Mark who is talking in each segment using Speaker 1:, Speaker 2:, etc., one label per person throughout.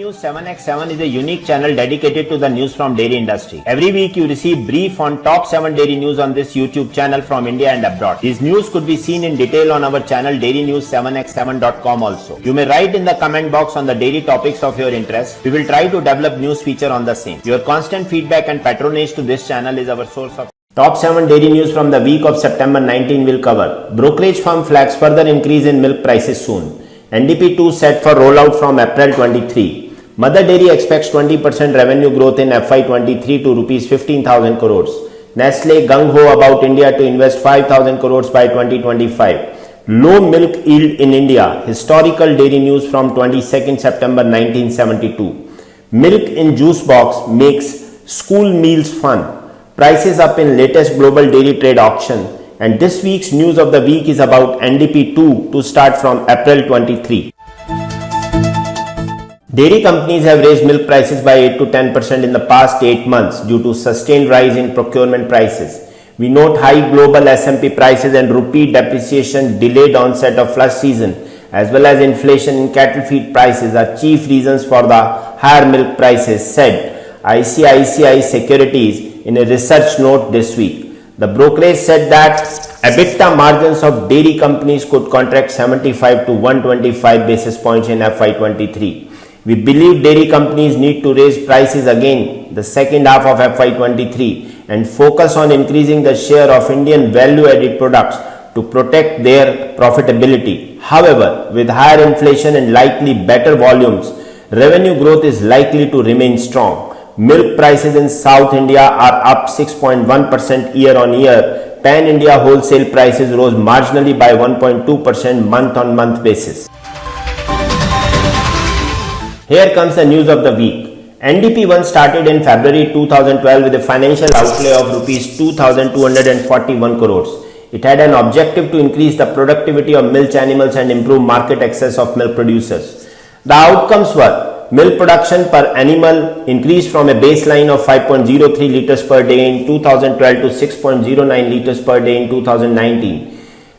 Speaker 1: News 7x7 is a unique channel dedicated to the news from dairy industry. Every week you receive brief on top 7 dairy news on this YouTube channel from India and abroad. These news could be seen in detail on our channel dairynews7x7.com also. You may write in the comment box on the dairy topics of your interest. We will try to develop news feature on the same. Your constant feedback and patronage to this channel is our source of Top 7 dairy news from the week of September 19 will cover. Brokerage firm flags further increase in milk prices soon. NDP-II set for rollout from April 23. Mother Dairy expects 20% revenue growth in FY23 to Rs 15,000 crores. Nestle gung-ho about India to invest 5,000 crores by 2025. Low milk yield in India. Historical dairy news from 22nd September 1972. Milk in juice box makes school meals fun. Prices up in latest global dairy trade auction. And this week's news of the week is about NDP-II to start from April 23. Dairy companies have raised milk prices by 8 to 10% in the past 8 months due to sustained rise in procurement prices. We note high global SMP prices and rupee depreciation, delayed onset of flush season, as well as inflation in cattle feed prices are chief reasons for the higher milk prices, said ICICI Securities in a research note this week. The brokerage said that EBITDA margins of dairy companies could contract 75 to 125 basis points in FY23. We believe dairy companies need to raise prices again the second half of FY23 and focus on increasing the share of Indian value-added products to protect their profitability. However, with higher inflation and likely better volumes, revenue growth is likely to remain strong. Milk prices in South India are up 6.1% year on year. Pan-India wholesale prices rose marginally by 1.2% month-on-month basis. Here comes the news of the week. NDP-I started in February 2012 with a financial outlay of Rs 2,241 crores. It had an objective to increase the productivity of milch animals and improve market access of milk producers. The outcomes were milk production per animal increased from a baseline of 5.03 liters per day in 2012 to 6.09 liters per day in 2019.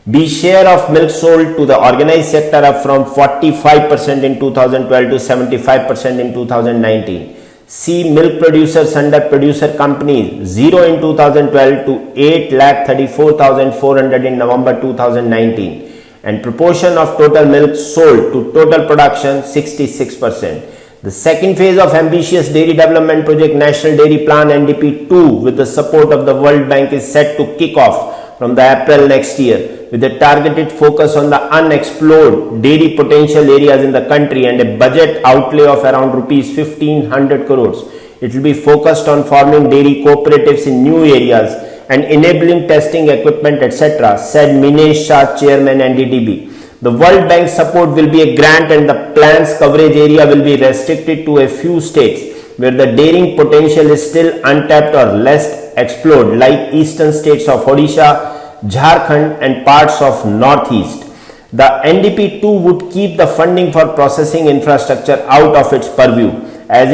Speaker 1: B share of milk sold to the organized sector up from 45% in 2012 to 75% in 2019. C milk producers under producer companies 0 in 2012 to 8,34,400 in November 2019. And proportion of total milk sold to total production 66%. The second phase of ambitious dairy development project National Dairy Plan NDP-II with the support of the World Bank is set to kick off from the April next year with a targeted focus on the unexplored dairy potential areas in the country and a budget outlay of around Rs 1,500 crores. It will be focused on forming dairy cooperatives in new areas and enabling testing equipment etc., said Minesh Shah, chairman NDDB. The World Bank support will be a grant and the plan's coverage area will be restricted to a few states where the dairying potential is still untapped or less explored like eastern states of Odisha, Jharkhand and parts of Northeast. The NDP-II would keep the funding for processing infrastructure out of its purview as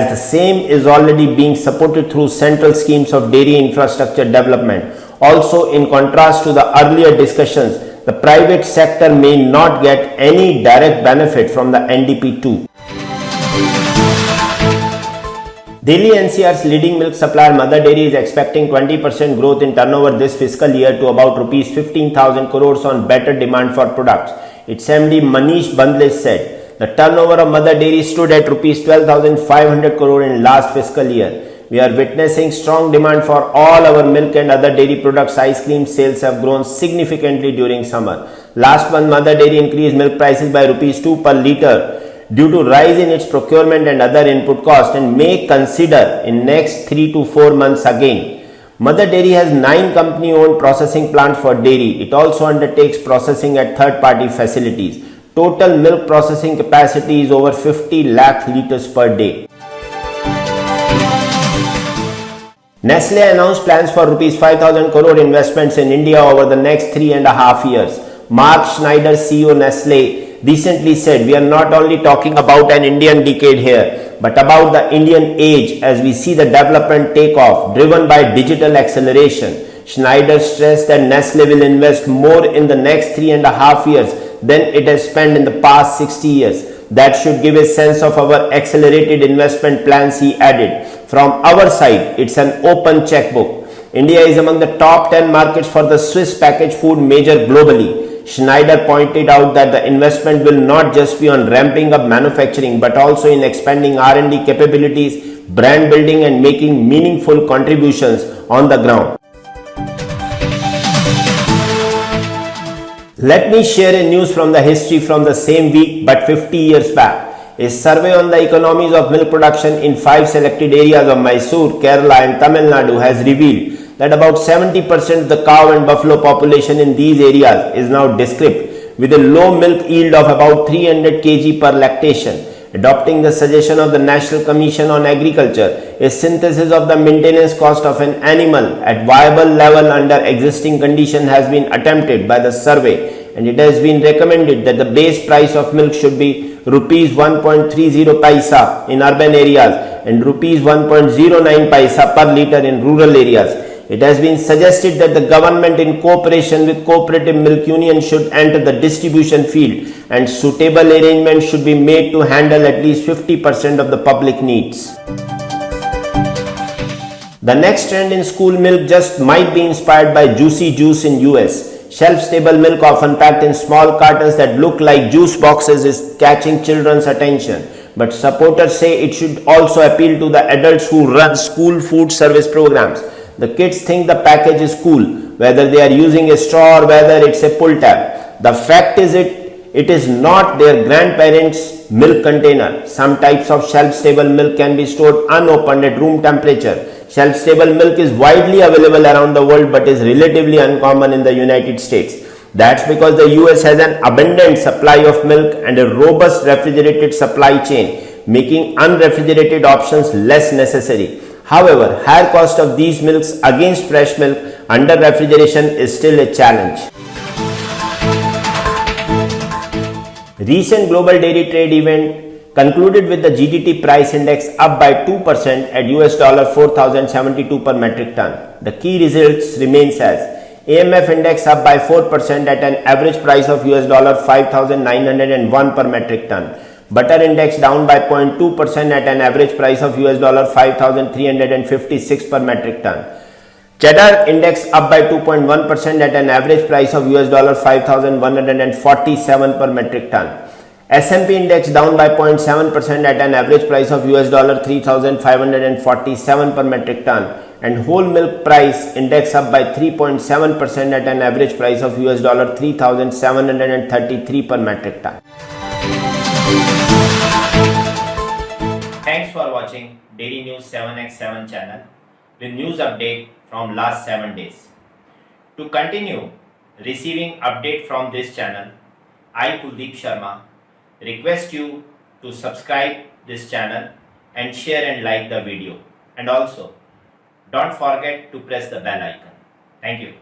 Speaker 1: the same is already being supported through central schemes of dairy infrastructure development. Also, in contrast to the earlier discussions, the private sector may not get any direct benefit from the NDP-II. Delhi NCR's leading milk supplier Mother Dairy is expecting 20% growth in turnover this fiscal year to about Rs 15,000 crores on better demand for products. Its MD Manish Bandle said the turnover of Mother Dairy stood at Rs 12,500 crore in last fiscal year. We are witnessing strong demand for all our milk and other dairy products. Ice cream sales have grown significantly during summer. Last month, Mother Dairy increased milk prices by Rs 2 per litre due to rise in its procurement and other input costs and may consider in next 3 to 4 months again. Mother Dairy has 9 company-owned processing plants for dairy. It also undertakes processing at third-party facilities. Total milk processing capacity is over 50 lakh litres per day. Nestle announced plans for Rs 5,000 crore investments in India over the next 3.5 years. Mark Schneider, CEO Nestle, recently said, "We are not only talking about an Indian decade here, but about the Indian age as we see the development take off, driven by digital acceleration." Schneider stressed that Nestle will invest more in the next 3.5 years than it has spent in the past 60 years. That should give a sense of our accelerated investment plans, he added. From our side, it's an open checkbook. India is among the top 10 markets for the Swiss packaged food major globally. Schneider pointed out that the investment will not just be on ramping up manufacturing but also in expanding R&D capabilities, brand building and making meaningful contributions on the ground. Let me share a news from the history from the same week but 50 years back. A survey on the economies of milk production in 5 selected areas of Mysore, Kerala and Tamil Nadu has revealed that about 70% of the cow and buffalo population in these areas is now descript, with a low milk yield of about 300 kg per lactation. Adopting the suggestion of the National Commission on Agriculture, a synthesis of the maintenance cost of an animal at viable level under existing condition has been attempted by the survey, and it has been recommended that the base price of milk should be rupees 1.30 paisa in urban areas and rupees 1.09 paisa per litre in rural areas. It has been suggested that the government in cooperation with cooperative milk union should enter the distribution field and suitable arrangements should be made to handle at least 50% of the public needs. The next trend in school milk just might be inspired by juicy juice in US. Shelf-stable milk often packed in small cartons that look like juice boxes is catching children's attention. But supporters say it should also appeal to the adults who run school food service programs. The kids think the package is cool, whether they are using a straw or whether it's a pull tab. The fact is it is not their grandparents' milk container. Some types of shelf-stable milk can be stored unopened at room temperature. Shelf-stable milk is widely available around the world but is relatively uncommon in the United States. That's because the US has an abundant supply of milk and a robust refrigerated supply chain, making unrefrigerated options less necessary. However, higher cost of these milks against fresh milk under refrigeration is still a challenge. Recent global dairy trade event concluded with the GDT price index up by 2% at US $4,072 per metric ton. The key results remains as AMF index up by 4% at an average price of US $5,901 per metric ton. Butter index down by 0.2% at an average price of US $5,356 per metric ton. Cheddar index up by 2.1% at an average price of US $5,147 per metric ton. S&P index down by 0.7% at an average price of US $3,547 per metric ton. And whole milk price index up by 3.7% at an average price of US $3,733 per metric ton.
Speaker 2: Thanks for watching Dairy News 7x7 channel with news update from last 7 days. To continue receiving update from this channel, I Kuldeep Sharma request you to subscribe this channel and share and like the video, and also don't forget to press the bell icon. Thank you.